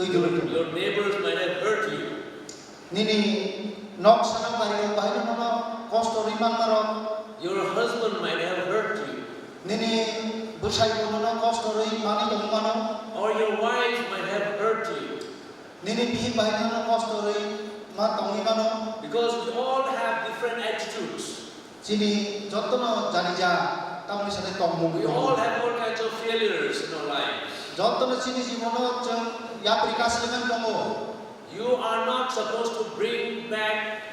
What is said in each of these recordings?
Your neighbors might have hurt you. Nini nok sanang bari bahai nono kosto riman maro. Your husband might have hurt you. Nini bersai nono kosto ri mani tong mano. Or your wife might have hurt you. Nini bihi bahai nono kosto ri ma tong mano. Because we all have different attitudes. Sini jotono janija tamni sate tong We all have all kinds of failures in our lives. Jotono sini simono jeng ya prikas dengan tongo. You are not supposed to bring back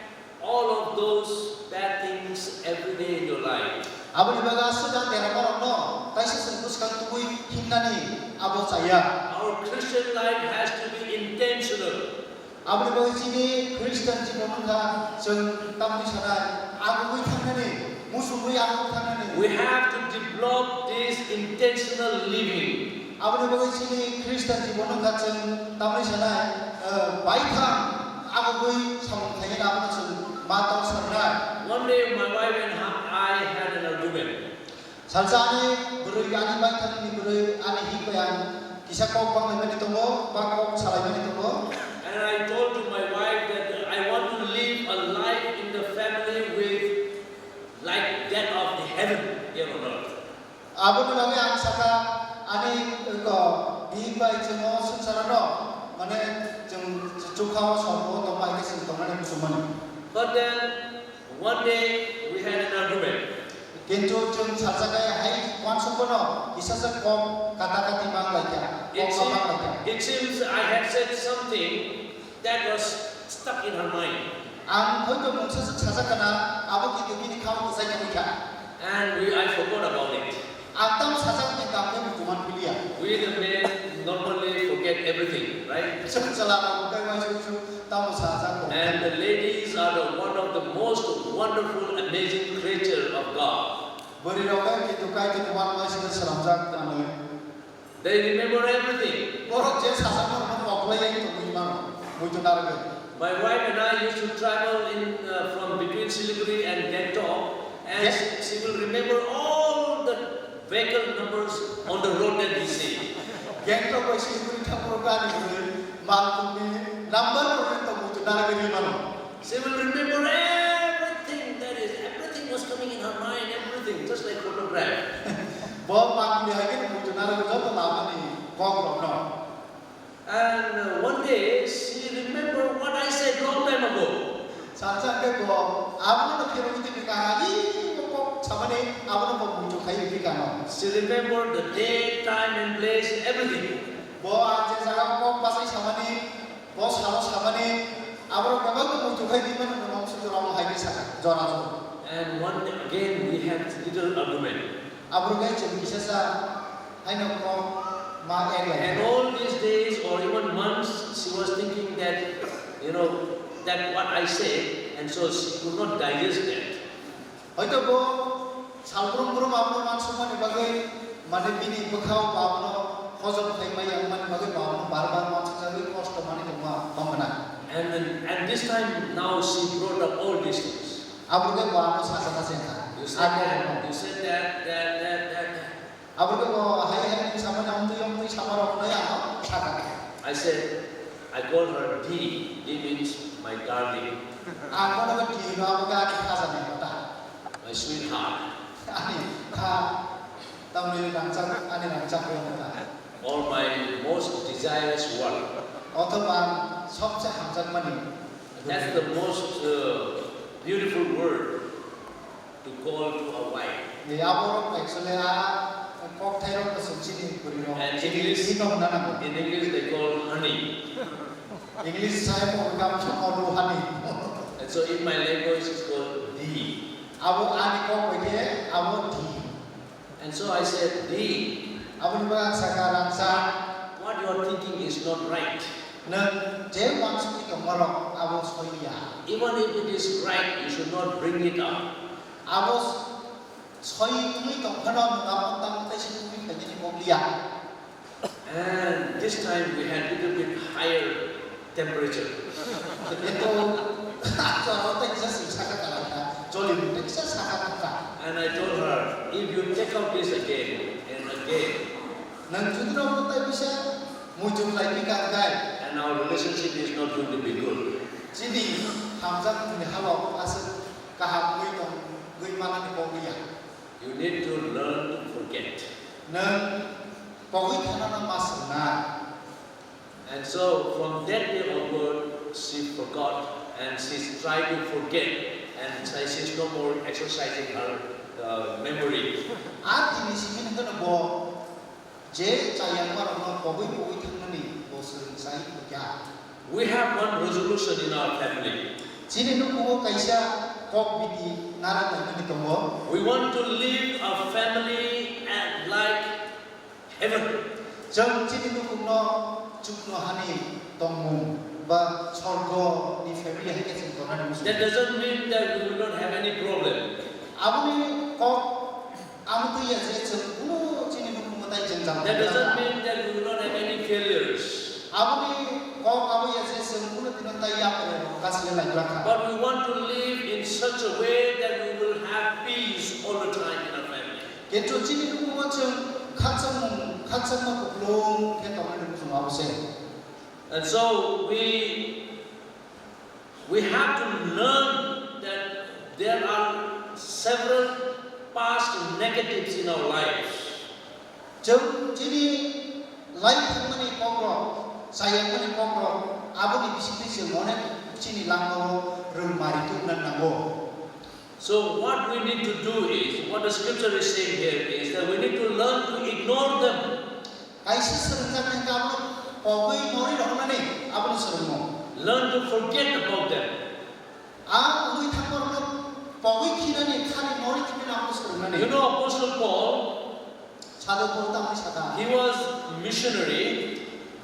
all of those bad things every day in your life. Abu dibaga sedang terapor no, taisi sembuskan tubuh hindani abu saya. Our Christian life has to be intentional. Abu dibaga sini Kristen cimonga jeng tamni sana abu hindani musuh abu hindani. We have to develop this intentional living. Abu dibaga sini Kristen cimonga jeng tamni sana baikang abu sama kaya abu jeng matang sana. One day my wife and I had an argument. Salsane beri ani baikang ni beri ani hibayan kisah kau bang lebih ditunggu, bang kau salah lebih ditunggu. And I told to my wife that I want to live a life in the family with like that of the heaven here on earth. Abu nulawi ang saka ani ko hibai jengo sensarano, mana jeng cukau sopo tomai kesin tomai musuman. But then one day we had an argument. Kintu jeng salsaka hai wan sukono kisah sekop kata-kata bang lagi. It seems I had said something that was stuck in her mind. Ang hoito mungsa sasakana abu kitu kini kau kesai kemika. And I forgot about it. Atam sasak kita punya hukuman pilihan. We the men normally forget everything, right? Selama bukan masuk tamu sasak. And the ladies are one of the most wonderful, amazing creature of God. Beri rokai kita kai kita wan masih selamjak tamu. They remember everything. Orang je sasak orang poplai yang itu mana, mungkin narga. My wife and I used to travel from between Siliguri and Gangtok, and she will remember all the vehicle numbers on the road that we see. Gangtok kau Siliguri tak perubahan itu, malam ni number orang itu mungkin narga di mana. She will remember everything. Everything was coming in her mind. Everything, just like photograph. Bawa malam ni lagi mungkin narga itu lama ni kau no. And one day she remembered what I said long time ago. Sasak ke bawa, abu nak kira kita dikahagi, kau sama ni abu nak mungkin kayu dikahano. She remembered the day, time, and place, everything. Bawa aja saya kau pasai sama ni, bawa sama ni, abu nak bawa mungkin kayu di mana nama sudah orang hai bisa, joran. And one day again we had little argument. Abu nak jadi kisah hai nak kau. And all these days or even months, she was thinking that, that what I said, and so she could not digest that. Hoito bo, salbrum abu man semua ni bagai mana bini bekau abu hozon thai yang mana bagai abu bar man sekali kosto mana cuma bangna. And this time now she brought up all these things. Abu ke abu sasa sasa. You said that. Abu ke hai sama yang tu sama orang lain apa? I said, I call her D. D means my darling. Aku nak D, abu ke kasar ni kata. My sweetheart. Ani tamu ni rancak yang kata. Or my most desirous one. Atau bang, सबसे हमजन money. That's the most beautiful word to call to a wife. Ni abu actually kok teror kesucian kurino. And in English they call honey. English saya mau kamu sama honey. And so in my language it's called D. Abu ani kok begini, abu D. And so I said, D. Abu bilang sekarang what you are thinking is not right. Nen je maksud itu merok abu soya. Even if it is right, you should not bring it up. Abu soy ini tu pernah mengambil tentang ini jadi mobilia. And this time we had a little bit higher temperature. Itu kalau tak bisa sangat kalah, jolim tak bisa sangat kalah. And I told her, if you take out this again and again, Nang justru orang tak bisa muncul lagi kan? and our relationship is not going to be good. Jadi hamzah ni halal asal kaham gui tong gui mana ni kau dia. You need to learn to forget. Nen kau gui thana na masna. And so from that day onward, she forgot and she's trying to forget, and she's no more exercising her memory. Ati ni sini kan bo je cayang mar no kau gui thana ni bo sering sai kerja. We have one resolution in our family. Sini nu ko kaisa kok biti nara na ni tomo. We want to live our family and like heaven. Jang sini nu kuno cukno hani tomu ba sorgo ni family hai kesin kona ni musuh. That doesn't mean that we will not have any problem. Abu ni kok amu tu ya je cukno sini nu kuno tai jengjang. That doesn't mean that we will not have any failures. Abu ni kok abu ya je sempurna tidak tayak kasih lagi lagi. But we want to live in such a way that we will have peace all the time in our family. Kecuali sini nu macam kacang mau belum kita mana nu semua abu sen. And so we have to learn that there are several past negatives in our lives. Jadi life mana kongro, saya mana kongro, abu ni bisik mana sini langau rumah itu nanabo. So what we need to do is, what the scripture is saying here is that we need to learn to ignore them. Kaisi serentak yang kamu pokoi nori dong mana abu ni seremo. Learn to forget about them. Ui thakor na pokoi kira ni khali nori kini abu seremo. You know Apostle Paul, Sado porta ni sada. he was missionary,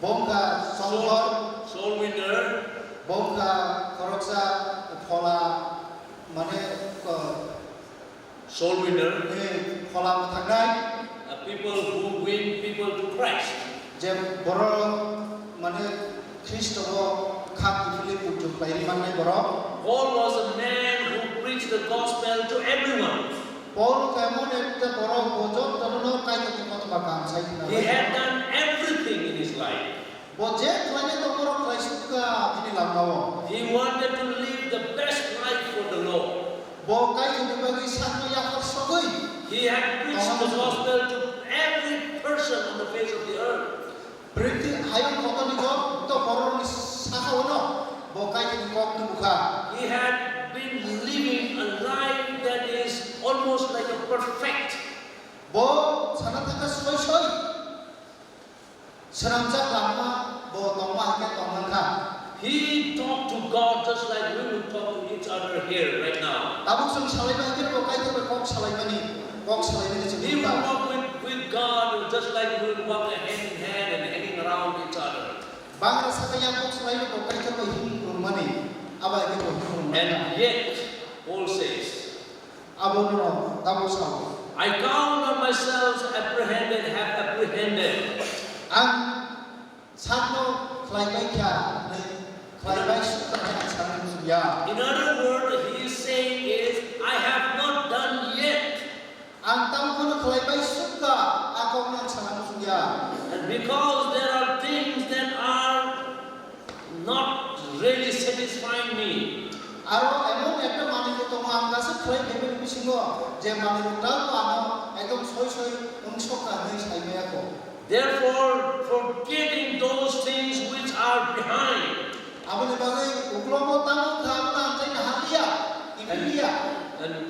Bongka songhor, soul winner, bongka koroksa pola mana soul winner, pola matanggai. people who win people to Christ. Jam boro mana Kristowo kaki Filip ujuk lain mana boro. Paul was a man who preached the gospel to everyone. Paul kamu nekta boro bojot terus kai tu kau bakam saya tidak. He had done everything in his life. Bojet lainnya tu boro Kristus juga ini langkau. He wanted to live the best life for the Lord. Bo kai tu bagi satu yang tersebut. He had preached the gospel to every person on the face of the earth. Berarti hayang kau ni job tu boro ni sahawono. Bo kai tu kau tu buka. He had been living a life that is almost like a perfect. Bo sana taka soy. Seramjak lama bo tomah ke tomangka. He talked to God just like we would talk to each other here right now. Tabuk sung salai bagi bo kai tu kok salai bani He cembuka. would walk with God just like we would walk hand in hand and hanging around each other. Bang rasa kaya kok salai bo kai tu hin rumani. Aba ke bo hin. And yet, Paul says, Abo no tabuk sau. I count on myself apprehended, have apprehended. Ang satu kelai baik ya, kelai baik suka jangan saling musuh. In other words, he is saying is, I have not done yet. Ang tahu kono kelai baik suka, aku nak saling musuh. And because there are things that are not really satisfying me, Aro emon ekta mani ko tomo angga se kelai baik ni bisingo. Je mani ko tahu ano, ekdom soy unsok kan ni sai me aku. therefore forgetting those things which are behind. Apa ni bagai uklomo tamu kamu nanti nahalia, ibulia.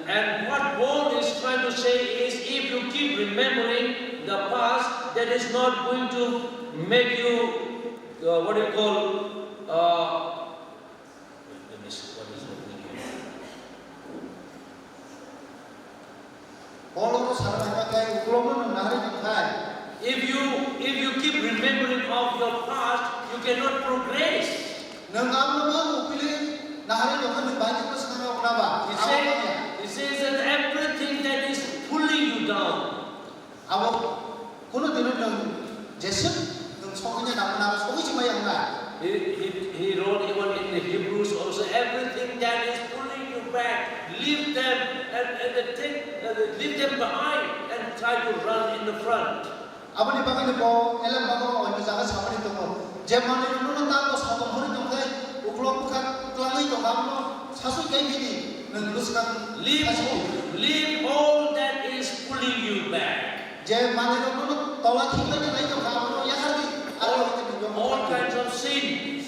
And what Paul is trying to say is, if you keep remembering the past, that is not going to make you, what do you call, let me see what is happening here. Kalau sarana bagai uklomo nahari bagai. If you keep remembering of your past, you cannot progress. Nengam nengam upili nahari dokan banyak tu sekarang kenapa? It says that everything that is pulling you down. Awak kuno dulu neng Jesut neng sokonya nama sokonya cuma yang nak. He wrote even in the Hebrews also, everything that is pulling you back, leave them leave them behind and try to run in the front. Apa ni bagai ni bo, elam bagai orang jaga sama ni tu bo. Zaman ni nunu tak bos 사실 개인이 그것은 Leave all that is pulling you back. 제 만으로는 떠나 기간이 나이도 가고 야하디 All kinds of sin,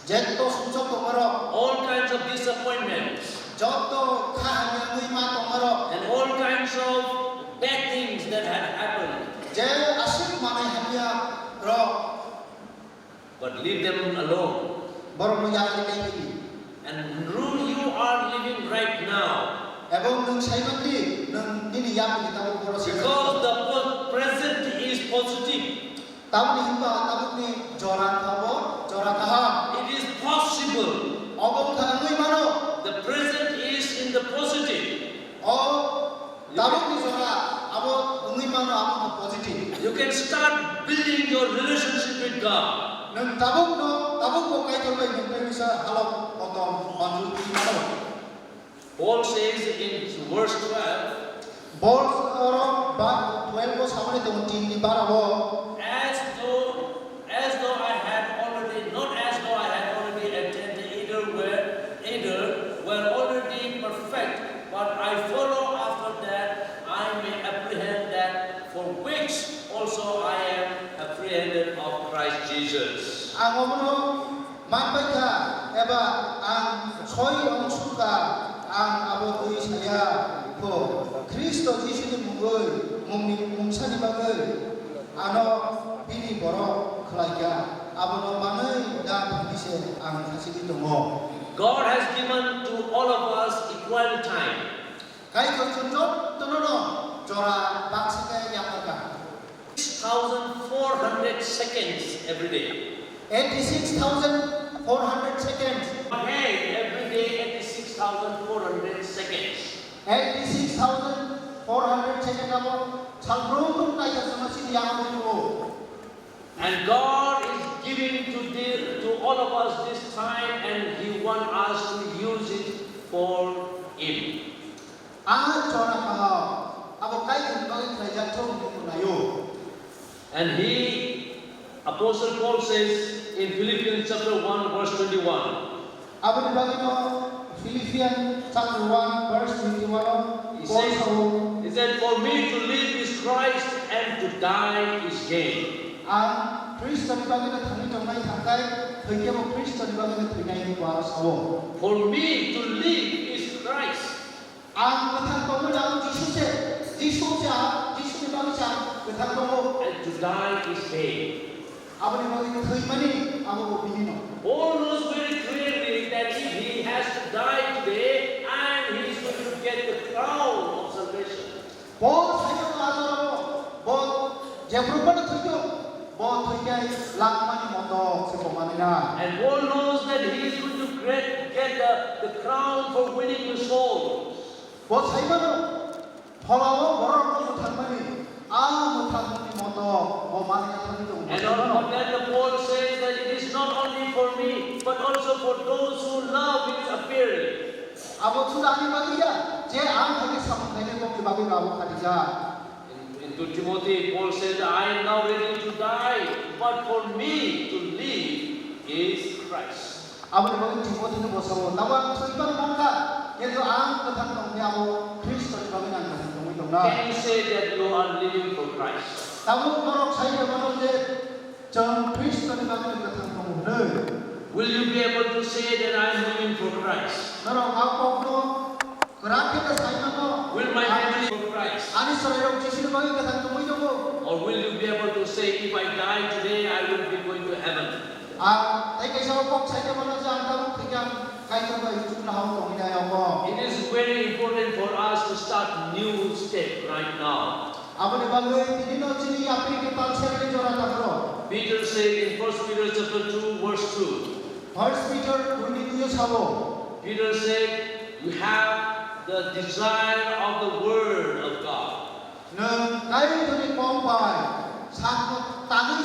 제또 숨속도 말어 all kinds of disappointments, 저또 가하면 의만 또 말어 and all kinds of bad things that had happened. 제 아실 만에 하냐 러 But leave them alone. 뭐로 야하디 개인이 And you are living right now. এবং 능 사이먼디 능 니니 야미 있다고 보러시 Because the present is positive. 따분이 힘과 따분이 저란하고 저란하함 It is possible. 어봉타는 의만어 The present is in the positive. 따분이 저라 아버 의만어 아버 포지티브 You can start building your relationship with God. 능 따분고 까이돌로 있는 데서 할로 어떤 만주 이만어 Paul says in verse 12, 볼어로 바 12 사원에 되면 딘디 바라고 as though I had already, not as though I had already attained either were already perfect, but I follow after that I may apprehend that for which also I am apprehended of Christ Jesus. ang 어머노 만바이카 에바 ang 소위 엄수가 ang 아버의 사야 그 그리스도 지수님 뭉산이 박을 아노 비니 보러 클라이야 아버노 만의 나 방기세 ang 사실이 동호 God has given to all of us equal time. 가이 거천조 떠노노 조라 박스가 약하가 6,400 seconds every day. 86,400 seconds Hey, every day 86,400 seconds. 86,400 seconds 하고 참으로 까이었으면 시리아고 And God is giving to all of us this time, and He wants us to use it for Him. 아 전화가 아버 까이는 거기 그래야 좀 나요 And Apostle Paul says in Philippians chapter 1, verse 21, 아버지 바기노 필리피안 chapter 1 verse 21 he said, for me to live is Christ and to die is gain. 아 크리스천 바기노 당연 정말 가까이 그게뭐 크리스천 바기노 들나이 와서 For me to live is Christ. 아 그탄 동을 나온 지수자 지수님 바기자 그탄 동을 And to die is gain. 아버지 바기노 그이만이 아버고 비니노 Paul knows very clearly that if he has to die today and he is going to get the crown of salvation. 뭐 사용 아저로 뭐 제프로바는 틀교 뭐 틀게 랑만이 먼저 세포만이나 And Paul knows that he is going to get the crown for winning the soul. 뭐 사이만은 헐하고 뭐라고 못한만이 아 못한 먼저 뭐 많이 하는 좀 And on that the Paul says that it is not only for me but also for those who love his appearing. 아버 주다니 말이야 제 안하게 삼는 거 그밖에 가고 가리자 In 2 Timothy, Paul says, I am now ready to die, but for me to live is Christ. 아버지 거기 디모데는 보소 나와 저이반 뭔가 얘도 안 그탄 동네하고 그리스도를 가면 안 가는 동이 동나 Can you say that you are living for Christ? 나무 너로 차이가 많은데 전 그리스도를 가면 그탄 동을 Will you be able to say that I am living for Christ? 너로 갖고 그렇게 사이만도 Will my family for Christ? 아니 서로 지시를 거기 그탄 동이 동고 Or will you be able to say, if I die today, I will be going to heaven? 아 내게서 꼭 차이가 많지 않다고 그냥 가이는 거 이쪽으로 하고 동이나요 뭐 It is very important for us to start new step right now. 아버지 방금 비디노진이 앞에 발세를 줘라다고 Peter said in 1 Peter chapter 2, verse 2. 벌스 피터 우리도요 사고 Peter said, you have the desire of the word of God. 는 가이들이 뽕바이 사고 땅이